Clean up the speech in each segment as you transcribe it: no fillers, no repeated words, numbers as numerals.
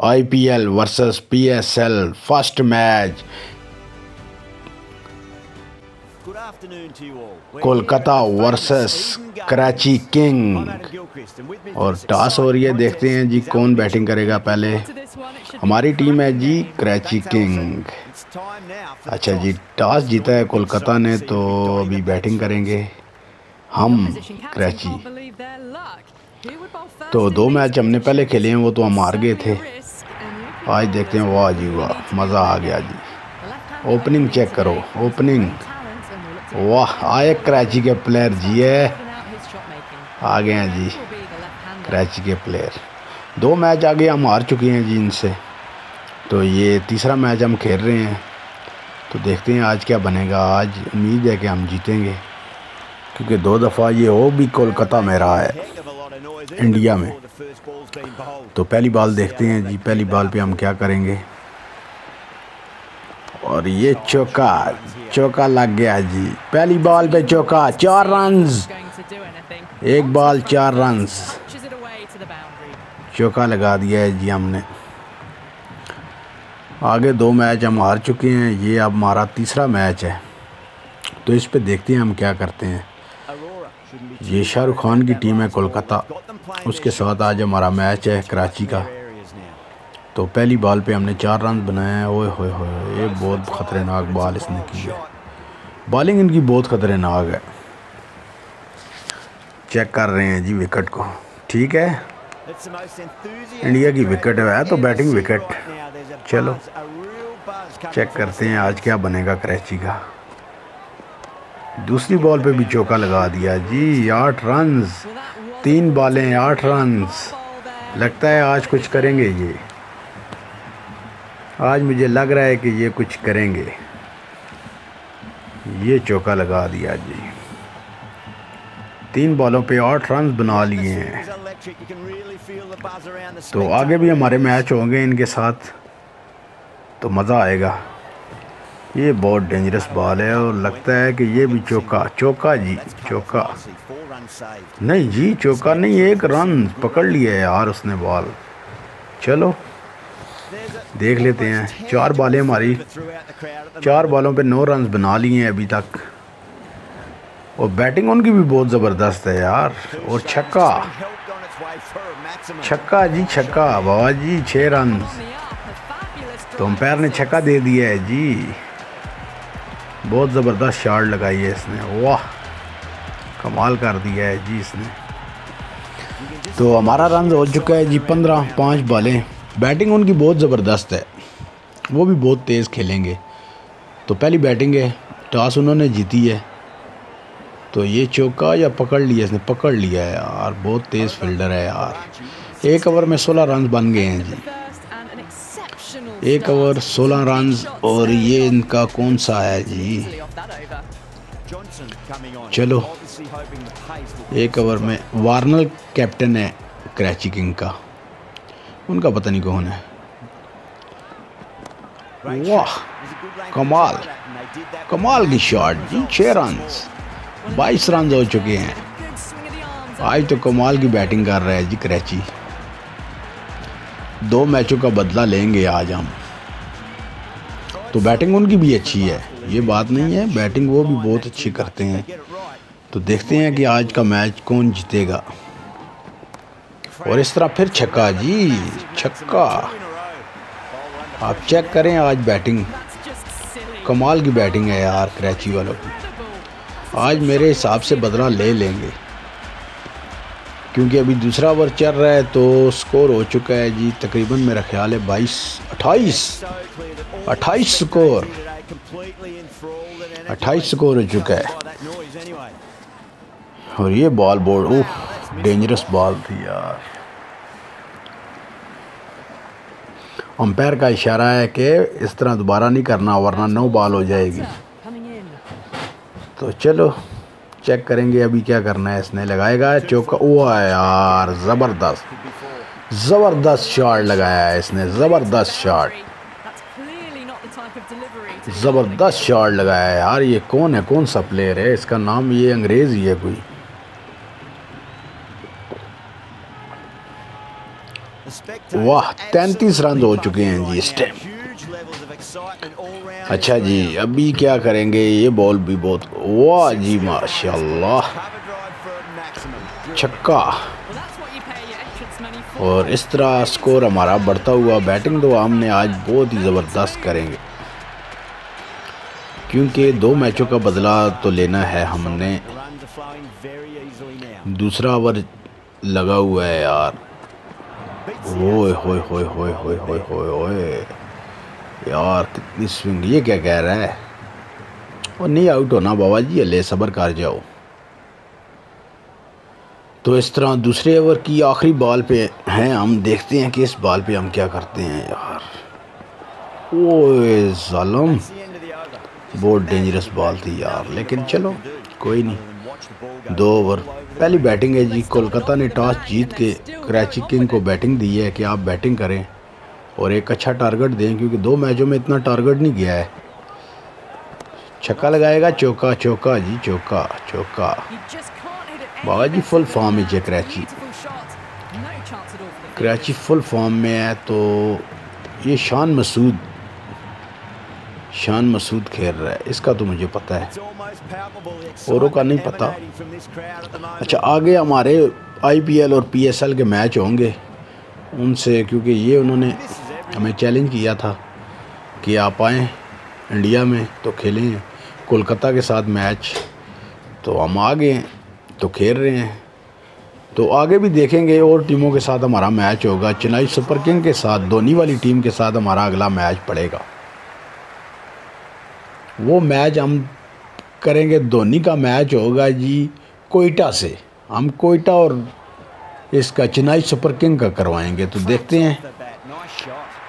IPL versus PSL first match Kolkata versus Karachi king और toss हो रही है। देखते हैं जी कौन बैटिंग करेगा। पहले हमारी टीम है जी कराची किंग। अच्छा जी, टॉस जीता है कोलकाता ने, तो अभी बैटिंग करेंगे हम कराची। तो 2 मैच हमने पहले खेले हैं, वो तो हम हार गए थे। आज देखते हैं। वाह जी वाह, मज़ा आ गया जी। ओपनिंग चेक करो, ओपनिंग। वाह, आए कराची के प्लेयर जी है, आ गए हैं जी कराची के प्लेयर। 2 मैच आगे हम हार चुके हैं जी इनसे, तो ये तीसरा मैच हम खेल रहे हैं। तो देखते हैं आज क्या बनेगा। आज उम्मीद है कि हम जीतेंगे, क्योंकि 2 दफ़ा ये हो भी कोलकाता में रहा है इंडिया में। तो पहली बॉल देखते हैं जी, पहली बॉल पे हम क्या करेंगे। और ये चौका, चौका लग गया जी। पहली बॉल पे चौका, 4 रन्स, एक बॉल 4 रन्स, चौका लगा दिया है जी हमने। आगे 2 मैच हम हार चुके हैं, ये अब हमारा तीसरा मैच है। तो इस पे देखते हैं हम क्या करते हैं। ये शाहरुख खान की टीम है कोलकाता, उसके साथ आज हमारा मैच है कराची का। तो पहली बॉल पे हमने 4 रन बनाए हैं। ओए होए होए, ये बहुत ख़तरनाक बॉल इसने की है। बॉलिंग इनकी बहुत ख़तरनाक है। चेक कर रहे हैं जी विकेट को। ठीक है, इंडिया की विकेट है, तो बैटिंग विकेट। चलो चेक करते हैं आज क्या बनेगा कराची का। दूसरी बॉल पे भी चौका लगा दिया जी। 8 रन्स, 3 बॉलें 8 रन्स। लगता है आज कुछ करेंगे ये। आज मुझे लग रहा है कि ये कुछ करेंगे। ये चौका लगा दिया जी। 3 बॉलों पे 8 रन बना लिए हैं। तो आगे भी हमारे मैच होंगे इनके साथ, तो मज़ा आएगा। ये बहुत डेंजरस बॉल है और लगता है कि ये भी चौका। चौका जी, चौका नहीं जी, चौका नहीं, 1 रन पकड़ लिया है यार उसने बॉल। चलो देख लेते हैं। 4 बॉलें हमारी, 4 बॉलों पे 9 रन बना लिए हैं अभी तक। और बैटिंग उनकी भी बहुत ज़बरदस्त है यार। और छक्का, छक्का जी, छक्का बाबा जी, 6 रन। तो अंपायर ने छक्का दे दिया है जी। बहुत ज़बरदस्त शॉट लगाई है इसने। वाह, कमाल कर दिया है जी इसने। तो हमारा रन हो चुका है जी 15, 5 बॉलें। बैटिंग उनकी बहुत ज़बरदस्त है, वो भी बहुत तेज़ खेलेंगे। तो पहली बैटिंग है, टॉस उन्होंने जीती है। तो ये चौका या पकड़ लिया इसने, पकड़ लिया है यार। बहुत तेज़ फील्डर है यार। 1 ओवर में 16 रन बन गए हैं जी। 1 ओवर 16 रन। और ये इनका कौन सा है जी। चलो 1 ओवर में वार्नर कैप्टन है कराची किंग का, उनका पता नहीं कौन है। वाह, कमाल, कमाल की शॉट जी। 6 रन, 22 रन हो चुके हैं। आज तो कमाल की बैटिंग कर रहा है जी कराची। 2 मैचों का बदला लेंगे आज हम। तो बैटिंग उनकी भी अच्छी है, ये बात नहीं है, बैटिंग वो भी बहुत अच्छी करते हैं। तो देखते हैं कि आज का मैच कौन जीतेगा। और इस तरह फिर छक्का जी, छक्का। आप चेक करें आज बैटिंग, कमाल की बैटिंग है यार कराची वालों की। आज मेरे हिसाब से बदला ले लेंगे, क्योंकि अभी दूसरा ओवर चल रहा है। तो स्कोर हो चुका है जी तकरीबन, मेरा ख्याल है 28 स्कोर, 28 स्कोर हो चुका है। और ये बॉल बोर्ड, ओह डेंजरस बॉल थी यार। अंपायर का इशारा है कि इस तरह दोबारा नहीं करना, वरना 9 बॉल हो जाएगी। तो चलो चेक करेंगे अभी क्या करना है। इसने लगाएगा चौका। हुआ यार, ज़बरदस्त, ज़बरदस्त शॉट लगाया है इसने, ज़बरदस्त शॉट, ज़बरदस्त शॉट लगाया है यार। ये कौन है, कौन सा प्लेयर है, इसका नाम ये अंग्रेज़ ही है कोई। वाह 33 रन हो चुके हैं जी इस टाइम। अच्छा जी अभी क्या करेंगे, ये बॉल भी बहुत, वाह जी माशाल्लाह, छक्का। और इस तरह स्कोर हमारा बढ़ता हुआ। बैटिंग तो हमने आज बहुत ही ज़बरदस्त करेंगे क्योंकि 2 मैचों का बदला तो लेना है हमने। दूसरा ओवर लगा हुआ है यार। ओए होए होए होए होए होए होए होए यार कितनी स्विंग, ये क्या कह रहा है। और नहीं आउट होना बाबा जी, अल्ले सब्र कर जाओ। तो इस तरह दूसरे ओवर की आखिरी बॉल पे हैं हम, देखते हैं कि इस बॉल पे हम क्या करते हैं यार। ओए जालम, बहुत डेंजरस बॉल थी यार, लेकिन चलो कोई नहीं। 2 ओवर पहली बैटिंग है जी। कोलकाता ने टॉस जीत के कराची किंग को बैटिंग दी है कि आप बैटिंग करें और एक अच्छा टारगेट दें, क्योंकि 2 मैचों में इतना टारगेट नहीं गया है। छक्का लगाएगा, चौका चौका जी, चौका चौका। बाबा जी फुल फॉर्म में है कराची, कराची फुल फॉर्म में है। तो ये शान मसूद खेल रहा है, इसका तो मुझे पता है, औरों का नहीं पता। अच्छा आगे हमारे आईपीएल और पीएसएल के मैच होंगे उनसे, क्योंकि ये उन्होंने हमें चैलेंज किया था कि आप आएँ इंडिया में तो खेलें कोलकाता के साथ मैच। तो हम आ गए तो खेल रहे हैं। तो आगे भी देखेंगे और टीमों के साथ हमारा मैच होगा। चेन्नई सुपर किंग के साथ, धोनी वाली टीम के साथ हमारा अगला मैच पड़ेगा। वो मैच हम करेंगे, धोनी का मैच होगा जी कोयटा से। हम कोयटा और इसका चेन्नई सुपर किंग का करवाएंगे। तो देखते हैं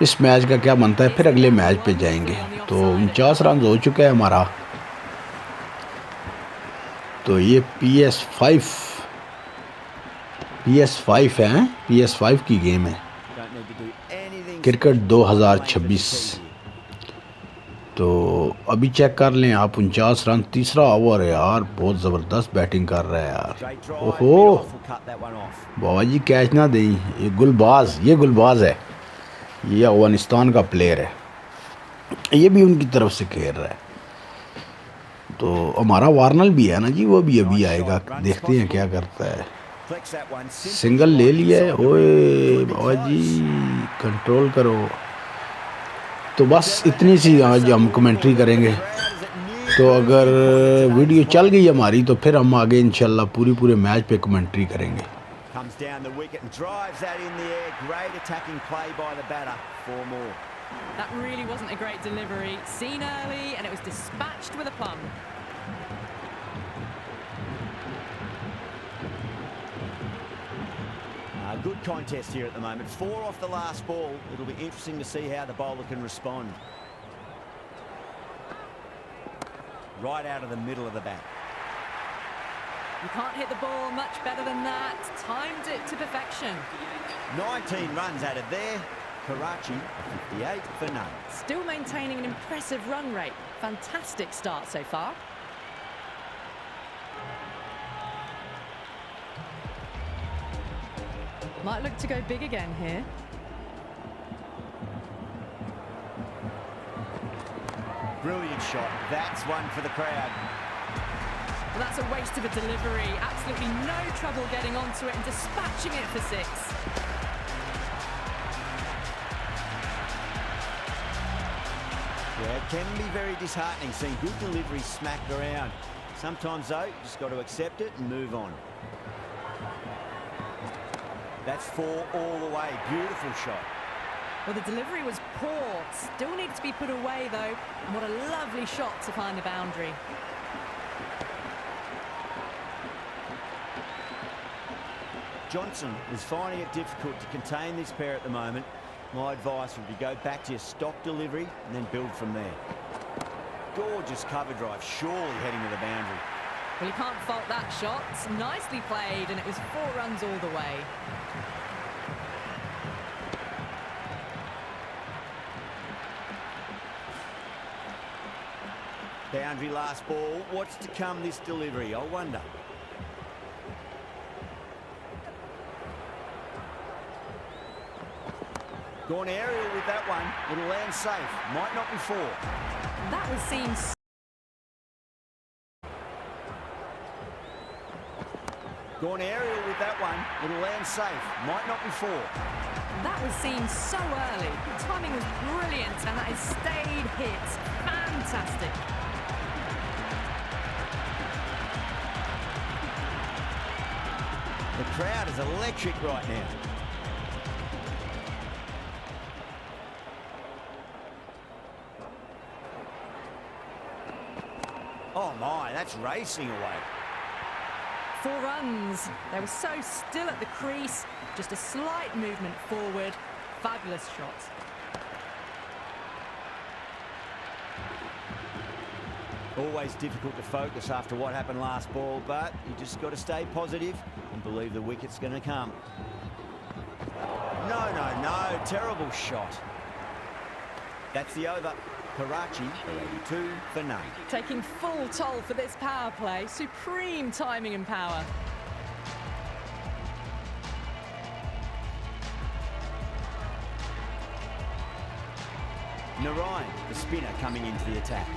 इस मैच का क्या बनता है, फिर अगले मैच पे जाएंगे। तो 49 रन हो चुका है हमारा। तो ये PS5 है, PS5 की गेम है, क्रिकेट 2026। तो अभी चेक कर लें आप, 49 रन, तीसरा ओवर है यार, बहुत ज़बरदस्त बैटिंग कर रहा है यार। ओहो बाबा जी कैच ना दें, ये गुलबाज है, ये अफगानिस्तान का प्लेयर है, ये भी उनकी तरफ से खेल रहा है। तो हमारा वार्नल भी है ना जी, वो भी अभी आएगा, देखते हैं क्या करता है। सिंगल ले लिया है, ओए बाबा जी कंट्रोल करो। तो बस इतनी सी आज हम कमेंट्री करेंगे। तो अगर वीडियो चल गई हमारी तो फिर हम आगे इंशाल्लाह पूरे मैच पे कमेंट्री करेंगे। Comes down the wicket and drives that in the air. Great attacking play by the batter. 4 more. That really wasn't a great delivery. Seen early and it was dispatched with a plum. Good contest here at the moment. 4 off the last ball. It'll be interesting to see how the bowler can respond. Right out of the middle of the bat. You can't hit the ball much better than that. Timed it to perfection. 19 runs added there. Karachi 58 for none. Still maintaining an impressive run rate. Fantastic start so far. Might look to go big again here. Brilliant shot. That's one for the crowd. Well, that's a waste of a delivery. Absolutely no trouble getting onto it and dispatching it for 6. Yeah, it can be very disheartening seeing good delivery smacked around. Sometimes though, you just got to accept it and move on. That's 4 all the way. Beautiful shot. Well, the delivery was poor. Still needs to be put away though. And what a lovely shot to find the boundary. Johnson is finding it difficult to contain this pair at the moment. My advice would be go back to your stock delivery and then build from there. Gorgeous cover drive, surely heading to the boundary. Well, you can't fault that shot. Nicely played, and it was 4 runs all the way. Boundary last ball. What's to come this delivery, I wonder. Gone aerial with that one. It'll land safe. Might not be four. That will seem Gone aerial with that one. It'll land safe. Might not be four. That was seen so early. The timing was brilliant, and that has stayed hit. Fantastic. The crowd is electric right now. Oh my, that's racing away. 4 runs. They were so still at the crease. Just a slight movement forward. Fabulous shot. Always difficult to focus after what happened last ball, but you just got to stay positive and believe the wicket's going to come. No, no, no. Terrible shot. That's the over. Karachi are 82 for none. Taking full toll for this power play. Supreme timing and power. Narayan, the spinner, coming into the attack.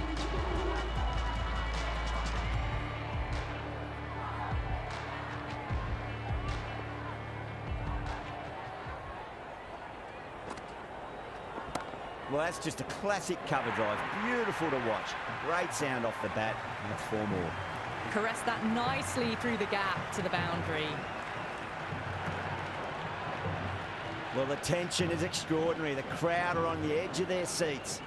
Well, that's just a classic cover drive. Beautiful to watch. Great sound off the bat, and that's 4 more. Caressed that nicely through the gap to the boundary. Well, the tension is extraordinary. The crowd are on the edge of their seats.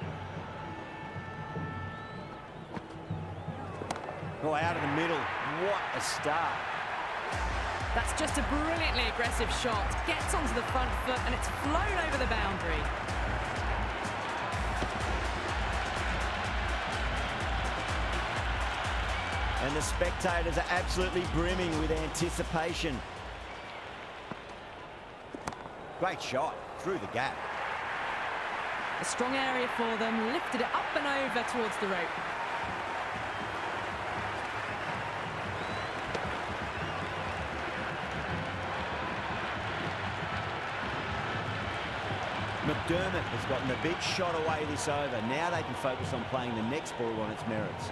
Oh, out of the middle. What a start. That's just a brilliantly aggressive shot. Gets onto the front foot, and it's flown over the boundary. And the spectators are absolutely brimming with anticipation. Great shot through the gap. A strong area for them, lifted it up and over towards the rope. McDermott has gotten the big shot away this over. Now they can focus on playing the next ball on its merits.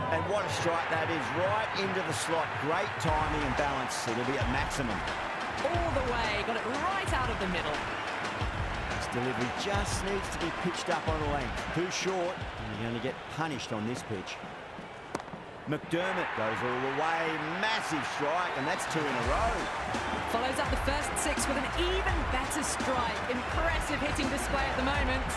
And what a strike that is, right into the slot. Great timing and balance. It'll be at maximum. All the way, got it right out of the middle. This delivery just needs to be pitched up on a length. Too short, and you're going to get punished on this pitch. McDermott goes all the way. Massive strike, and that's 2 in a row. Follows up the first 6 with an even better strike. Impressive hitting display at the moment.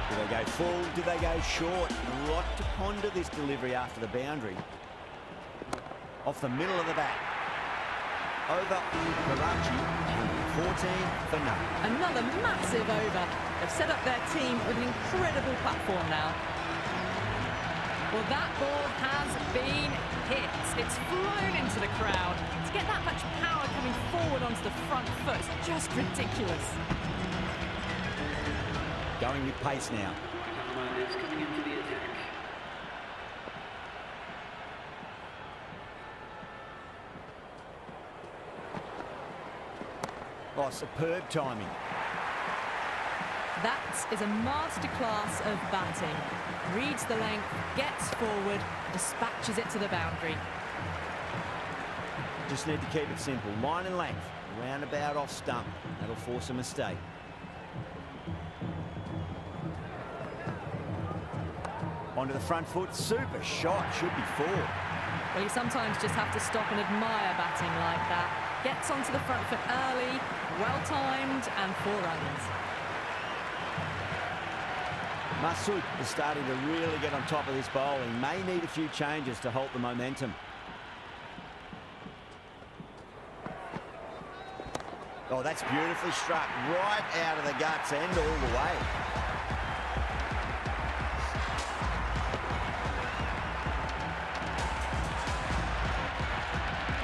Do they go full? Do they go short? A lot to ponder this delivery after the boundary. Off the middle of the bat. Over Karachi, 14 for none. Another massive over. They've set up their team with an incredible platform now. Well, that ball has been hit. It's flown into the crowd. To get that much power coming forward onto the front foot is just ridiculous. Going with pace now. Coming into the attack. Oh, superb timing. That is a masterclass of batting. Reads the length, gets forward, dispatches it to the boundary. Just need to keep it simple. Line and length. Roundabout off stump. That'll force a mistake. Onto the front foot. Super shot. Should be 4. Well, you sometimes just have to stop and admire batting like that. Gets onto the front foot early, well-timed, and 4 runs. Masood is starting to really get on top of this bowling. May need a few changes to halt the momentum. Oh, that's beautifully struck. Right out of the guts and all the way.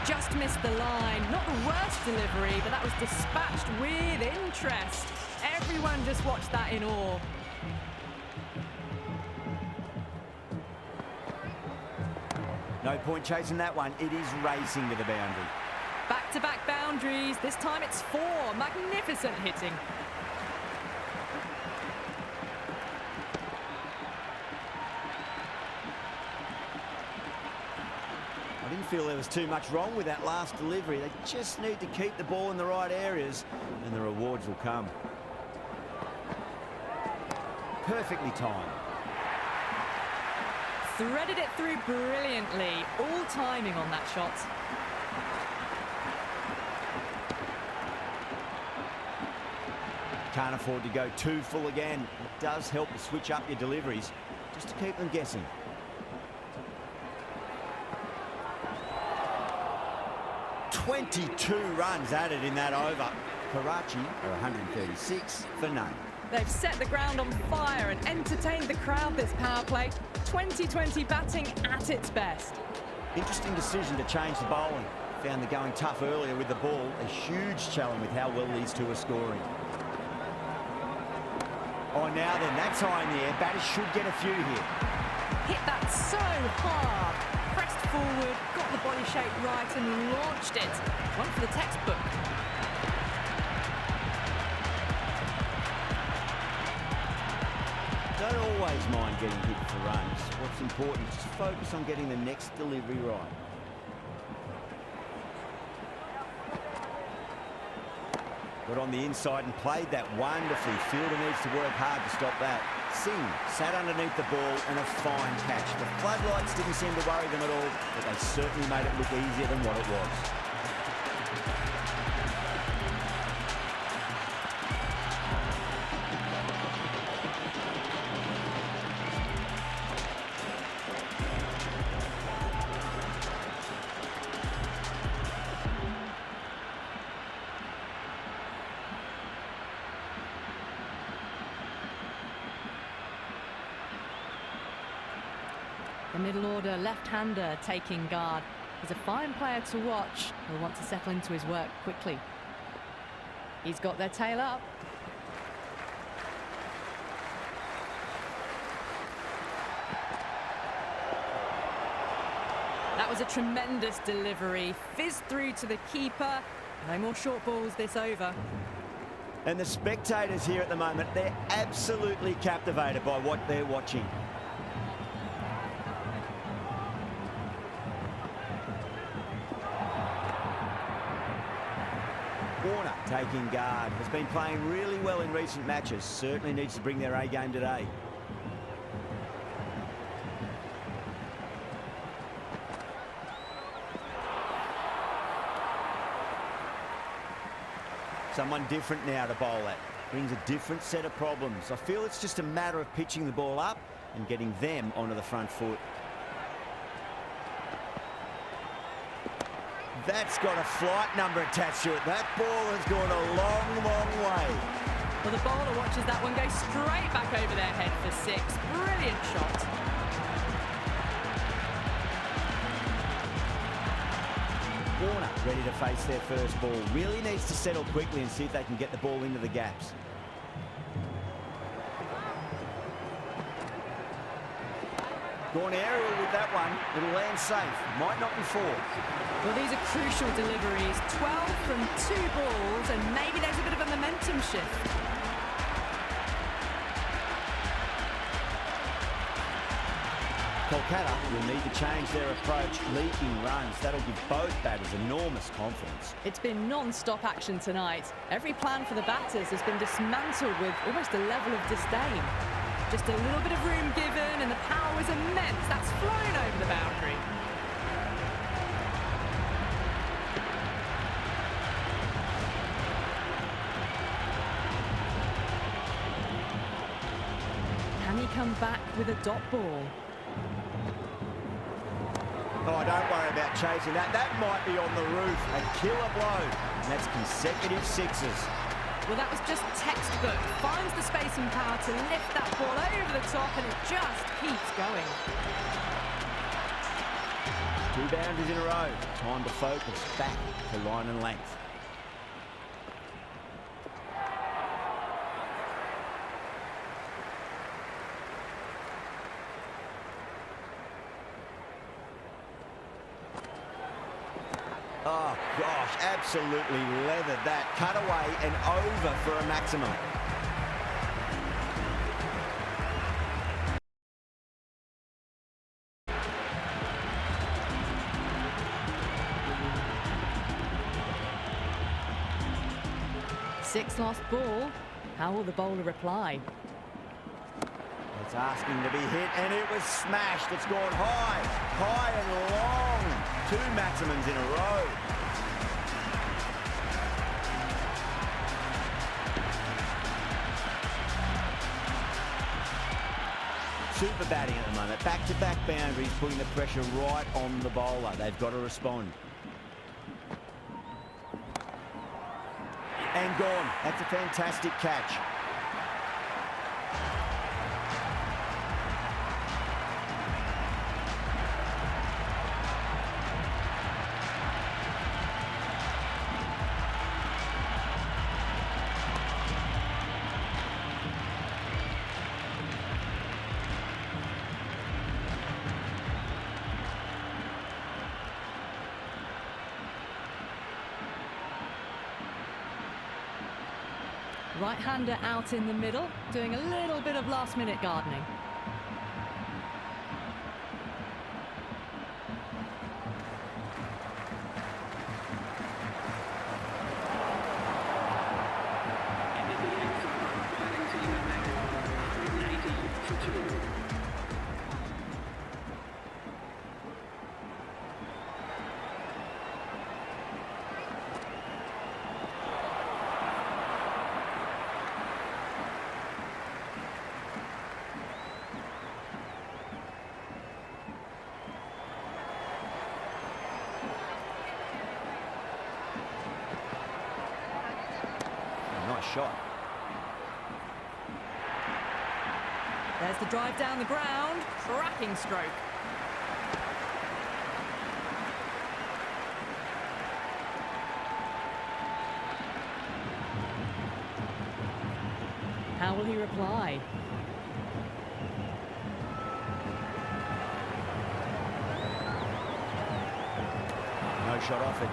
Just missed the line. Not the worst delivery, but that was dispatched with interest. Everyone just watched that in awe. No point chasing that one. It is racing to the boundary. Back-to-back boundaries. This time it's 4. Magnificent hitting. I didn't feel there was too much wrong with that last delivery. They just need to keep the ball in the right areas and the rewards will come. Perfectly timed. Threaded it through brilliantly. All timing on that shot. Can't afford to go too full again. It does help to switch up your deliveries just to keep them guessing. "22 runs added in that over. Karachi are 136 for none. They've set the ground on fire and entertained the crowd this power play. 2020 batting at its best. Interesting decision to change the bowling. Found the going tough earlier with the ball. A huge challenge with how well these two are scoring. Oh, now then, that's high in the air. Batters should get a few here. Hit that so hard. Pressed forward, got the body shape right and launched it. One for the textbook. Don't always mind getting hit for runs. What's important is to focus on getting the next delivery right. Got on the inside and played that wonderfully. Fielder needs to work hard to stop that. Singh sat underneath the ball and a fine catch. The floodlights didn't seem to worry them at all, but they certainly made it look easier than what it was. The middle order left-hander taking guard. He's a fine player to watch. He'll want to settle into his work quickly. He's got their tail up. That was a tremendous delivery. Fizzed through to the keeper. No more short balls this over. And the spectators here at the moment, they're absolutely captivated by what they're watching. Warner taking guard. Has been playing really well in recent matches. Certainly needs to bring their A game today. Someone different now to bowl at. Brings a different set of problems. I feel it's just a matter of pitching the ball up and getting them onto the front foot. That's got a flight number attached to it. That ball has gone a long, long way. Well, the bowler watches that one go straight back over their head for 6. Brilliant shot. Warner ready to face their first ball. Really needs to settle quickly and see if they can get the ball into the gaps. Gone aerial with that one. It'll land safe. Might not be 4. Well, these are crucial deliveries. 12 from 2 balls, and maybe there's a bit of a momentum shift. Kolkata will need to change their approach. Leaking runs. That'll give both batters enormous confidence. It's been non-stop action tonight. Every plan for the batters has been dismantled with almost a level of disdain. Just a little bit of room given, and the power was immense. That's flown over the boundary. Can he come back with a dot ball? Oh, don't worry about chasing that. That might be on the roof. A killer blow. And that's consecutive 6s. Well, that was just textbook. Finds the space and power to lift that ball over the top, and it just keeps going. 2 boundaries in a row. Time to focus back to line and length. Oh, gosh, absolutely leathered that. Cut away and over for a maximum. Six lost ball. How will the bowler reply? It's asking to be hit, and it was smashed. It's gone high and long. Two maximums in a row. Super batting at the moment. Back-to-back boundaries, putting the pressure right on the bowler. They've got to respond. And gone. That's a fantastic catch. Right-hander out in the middle, doing a little bit of last-minute gardening. Nice shot. There's the drive down the ground. Cracking stroke. How will he reply? No shot offered.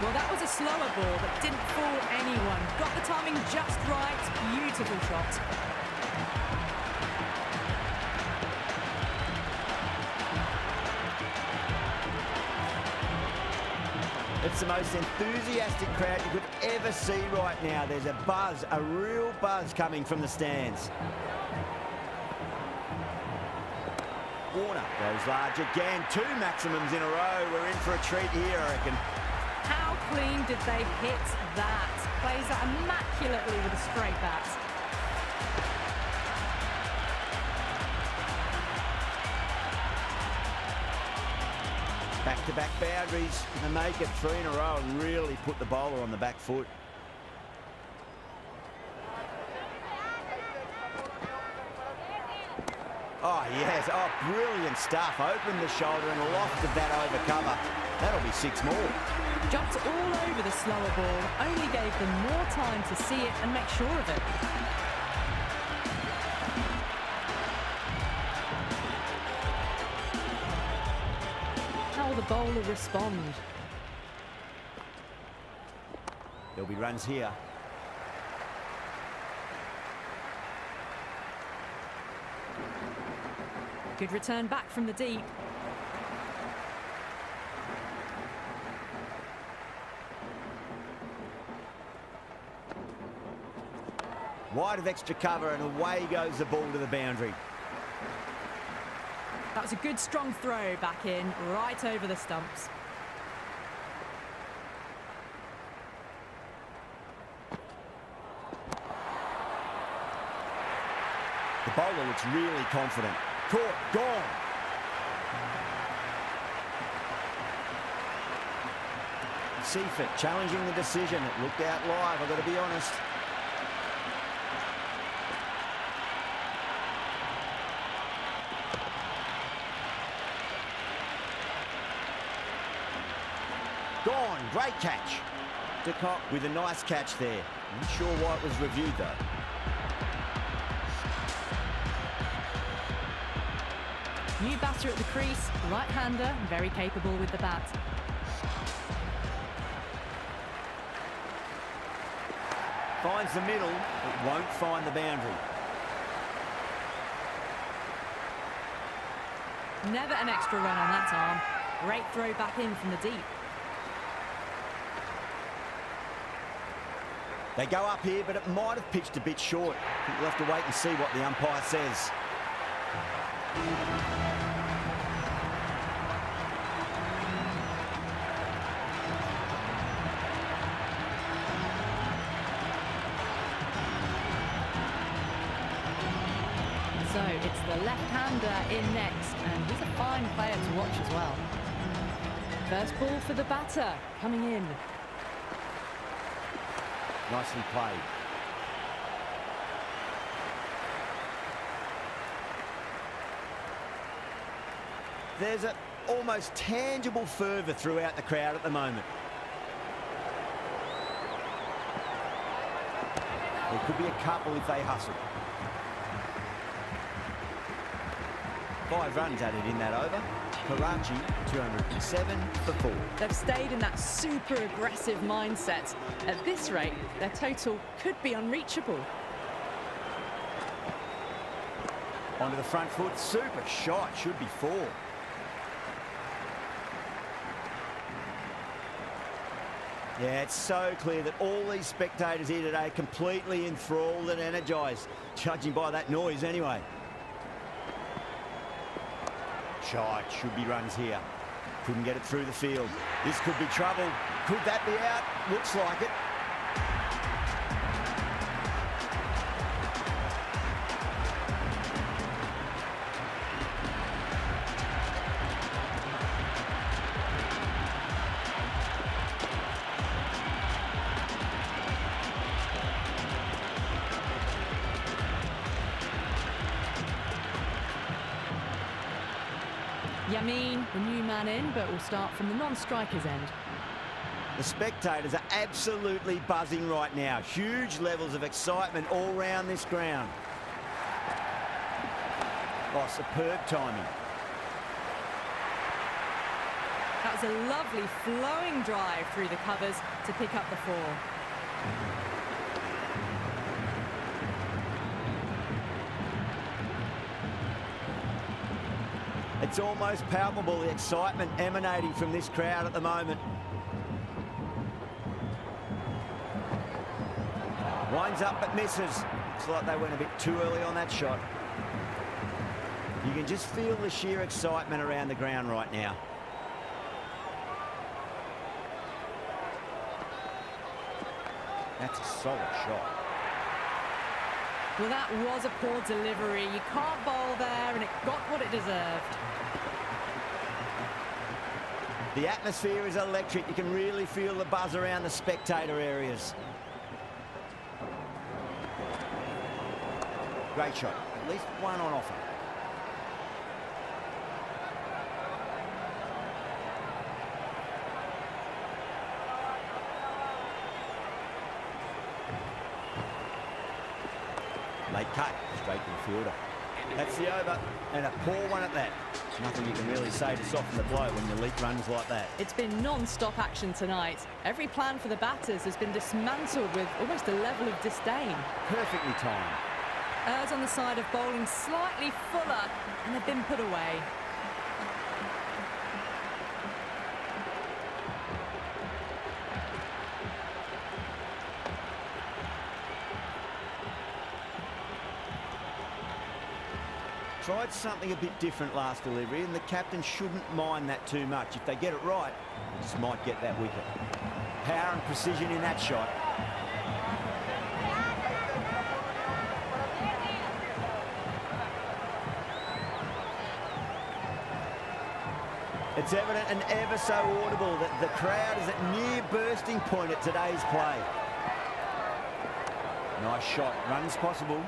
Well, that was a slower ball that didn't fool anyone. Got the timing just right. Beautiful shot. It's the most enthusiastic crowd you could ever see right now. There's a buzz, a real buzz coming from the stands. Warner goes large again. Two maximums in a row. We're in for a treat here, I reckon. How clean did they hit that? Plays that immaculately with a straight bat. Back-to-back boundaries and make it three in a row and really put the bowler on the back foot. Oh, yes. Oh, brilliant stuff. Opened the shoulder and lofted that over cover. That'll be six more. Jumped all over the slower ball, only gave them more time to see it and make sure of it. How will the bowler respond? There'll be runs here. Good return back from the deep. Wide of extra cover and away goes the ball to the boundary. That was a good strong throw back in, right over the stumps. The bowler looks really confident. Caught, gone. Seifert challenging the decision. It looked out live, I've got to be honest. Gone. Great catch. De Kock with a nice catch there. Not sure why it was reviewed though. New batter at the crease, right-hander, very capable with the bat. Finds the middle, but won't find the boundary. Never an extra run on that arm. Great throw back in from the deep. They go up here, but it might have pitched a bit short. I think we'll have to wait and see what the umpire says. So it's the left-hander in next, and he's a fine player to watch as well. First ball for the batter, coming in. Nicely played. There's an almost tangible fervour throughout the crowd at the moment. There could be a couple if they hustle. 5 runs added in that over. Karachi, 207 for 4. They've stayed in that super aggressive mindset. At this rate, their total could be unreachable. Onto the front foot, super shot, should be 4. Yeah, it's so clear that all these spectators here today are completely enthralled and energised, judging by that noise anyway. Shot, should be runs here. Couldn't get it through the field. This could be trouble. Could that be out? Looks like it. Yamin, the new man in, but will start from the non-striker's end. The spectators are absolutely buzzing right now. Huge levels of excitement all round this ground. Oh, superb timing. That was a lovely flowing drive through the covers to pick up the 4. It's almost palpable, the excitement emanating from this crowd at the moment. Winds up but misses. Looks like they went a bit too early on that shot. You can just feel the sheer excitement around the ground right now. That's a solid shot. Well, that was a poor delivery. You can't bowl there, and it got what it deserved. The atmosphere is electric. You can really feel the buzz around the spectator areas. Great shot. At least one on offer. Late cut, straight to the fielder. That's the over, and a poor one at that. Nothing you can really say to soften the blow when you leak runs like that. It's been non-stop action tonight. Every plan for the batters has been dismantled with almost a level of disdain. Perfectly timed. Errs on the side of bowling slightly fuller, and they've been put away. Tried something a bit different last delivery, and the captain shouldn't mind that too much. If they get it right, they just might get that wicket. Power and precision in that shot. It's evident and ever so audible that the crowd is at near bursting point at today's play. Nice shot. Runs possible.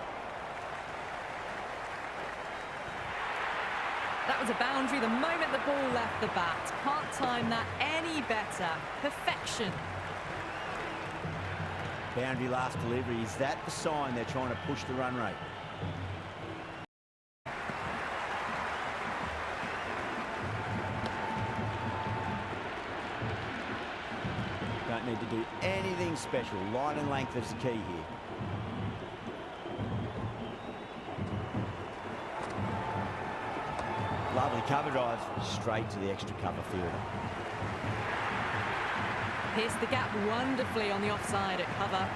That was a boundary the moment the ball left the bat. Can't time that any better. Perfection. Boundary last delivery. Is that the sign they're trying to push the run rate? Don't need to do anything special. Line and length is the key here. Lovely cover drive, straight to the extra cover fielder. Pierced the gap wonderfully on the offside at cover.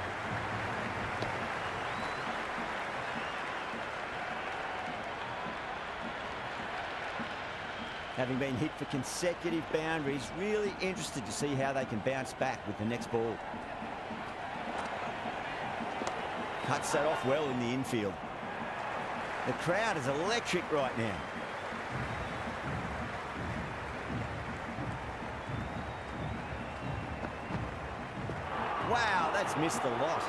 Having been hit for consecutive boundaries, really interested to see how they can bounce back with the next ball. Cuts that off well in the infield. The crowd is electric right now. Wow, that's missed the lot.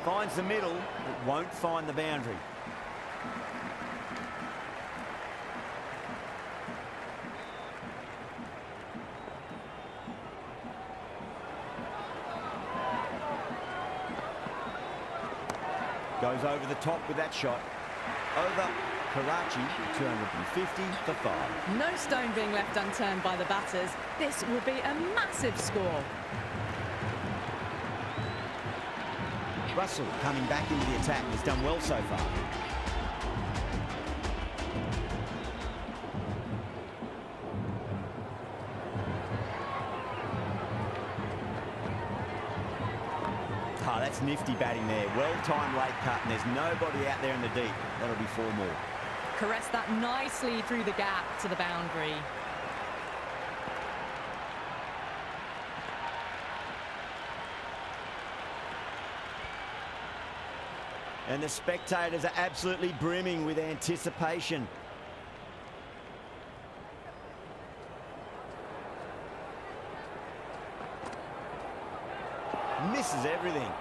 Finds the middle, but won't find the boundary. Goes over the top with that shot. Over Karachi, 250 for 5. No stone being left unturned by the batters. This will be a massive score. Russell coming back into the attack, has done well so far. Oh, that's nifty batting there. Well-timed late cut, and there's nobody out there in the deep. That'll be 4 more. Caressed that nicely through the gap to the boundary. And the spectators are absolutely brimming with anticipation. Misses everything.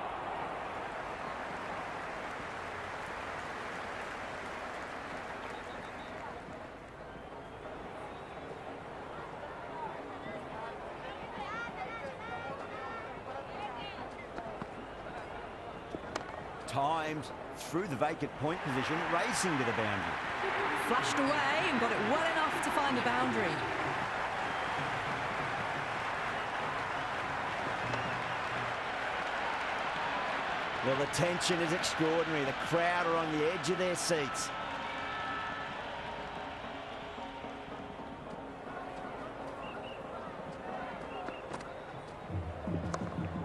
Timed through the vacant point position, racing to the boundary. Flashed away and got it well enough to find the boundary. Well, the tension is extraordinary. The crowd are on the edge of their seats.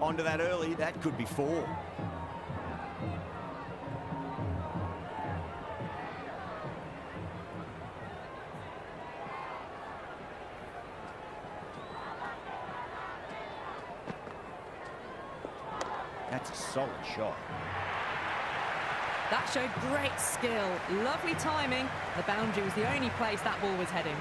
Onto that early, that could be 4. That's a solid shot. That showed great skill. Lovely timing. The boundary was the only place that ball was heading.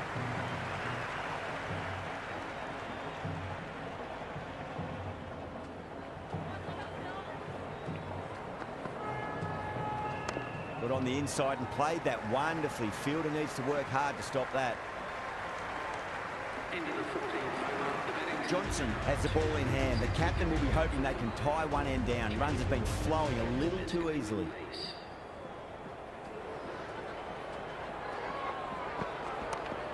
Got on the inside and played that wonderfully. Fielder needs to work hard to stop that. Into the 14th over, the betting. Johnson has the ball in hand. The captain will be hoping they can tie one end down. Runs have been flowing a little too easily.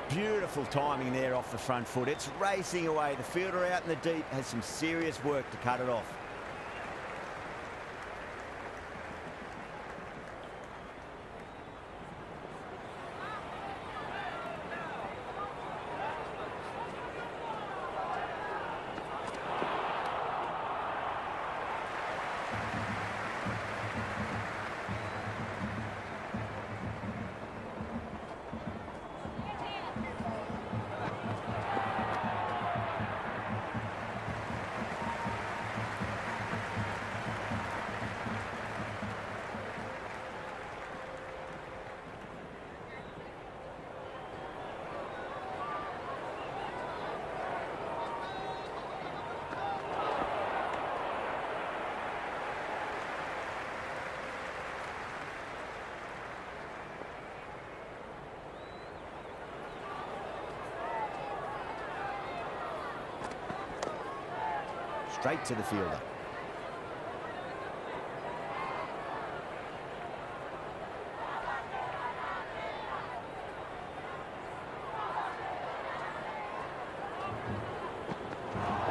Beautiful timing there off the front foot. It's racing away. The fielder out in the deep has some serious work to cut it off. Straight to the fielder.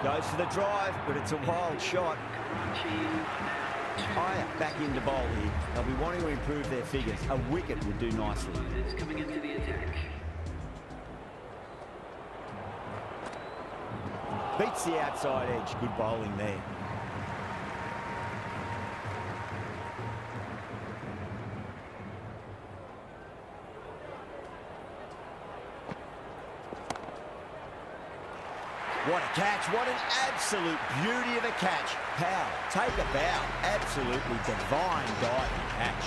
Goes for the drive, but it's a wild shot. Higher back into bowl here. They'll be wanting to improve their figures. A wicket would do nicely. It's coming into the attack. Beats the outside edge. Good bowling there. What a catch. What an absolute beauty of a catch. Power, take a bow. Absolutely divine diving catch.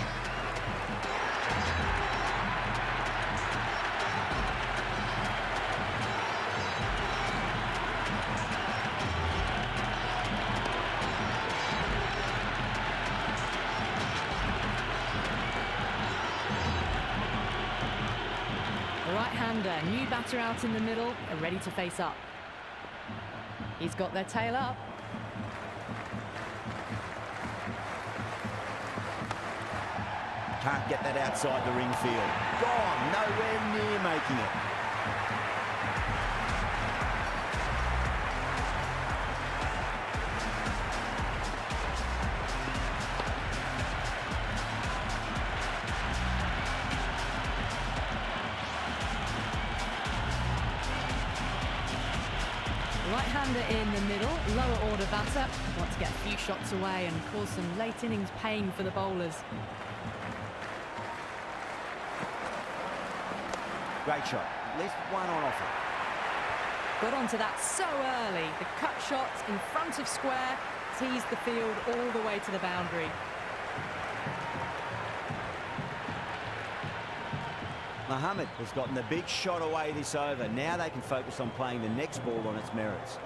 The right-hander, new batter out in the middle, are ready to face up. He's got their tail up. Can't get that outside the ring field. Gone, nowhere near making it. Right-hander in the middle, lower order batter. Want to get a few shots away and cause some late innings pain for the bowlers. Great shot. At least one on offer. Got onto that so early. The cut shot in front of square teased the field all the way to the boundary. Mohammed has gotten the big shot away this over. Now they can focus on playing the next ball on its merits.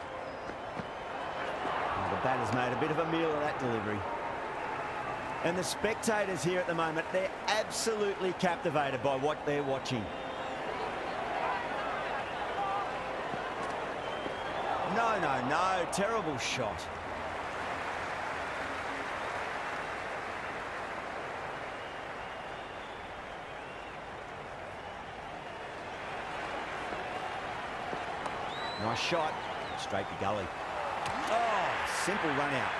The batter's made a bit of a meal of that delivery. And the spectators here at the moment, they're absolutely captivated by what they're watching. No, no, no. Terrible shot. Nice shot. Straight to gully. Oh, simple run out.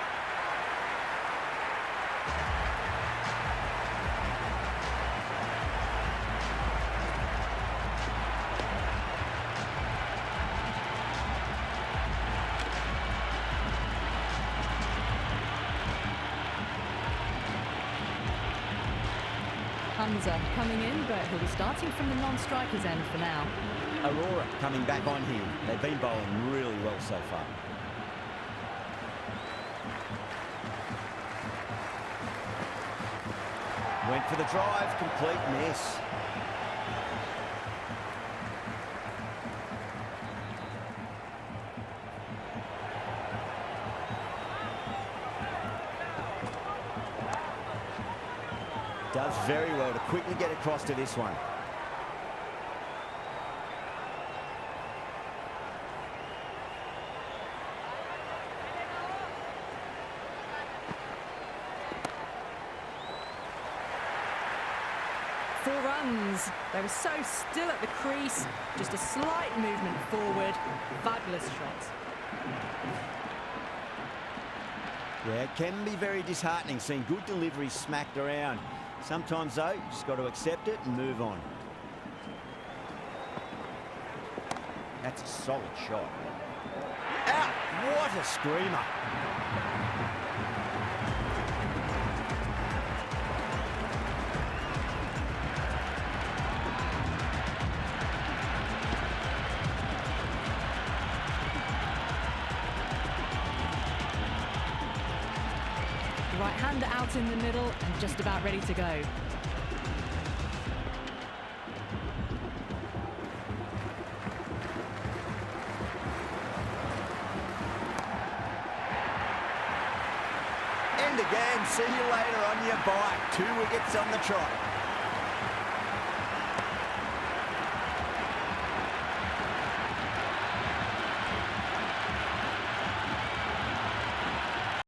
Hamza coming in, but he'll be starting from the non-strikers end for now. Aurora coming back on here. They've been bowling really well so far. Went for the drive, complete miss. Does very well to quickly get across to this one. Four runs. They were so still at the crease. Just a slight movement forward. Fabulous shot. Yeah, it can be very disheartening seeing good deliveries smacked around. Sometimes, though, you just got to accept it and move on. That's a solid shot. Out! What a screamer! Right-hander out in the middle and just about ready to go. End again. See you later on your bike. 2 wickets on the trot.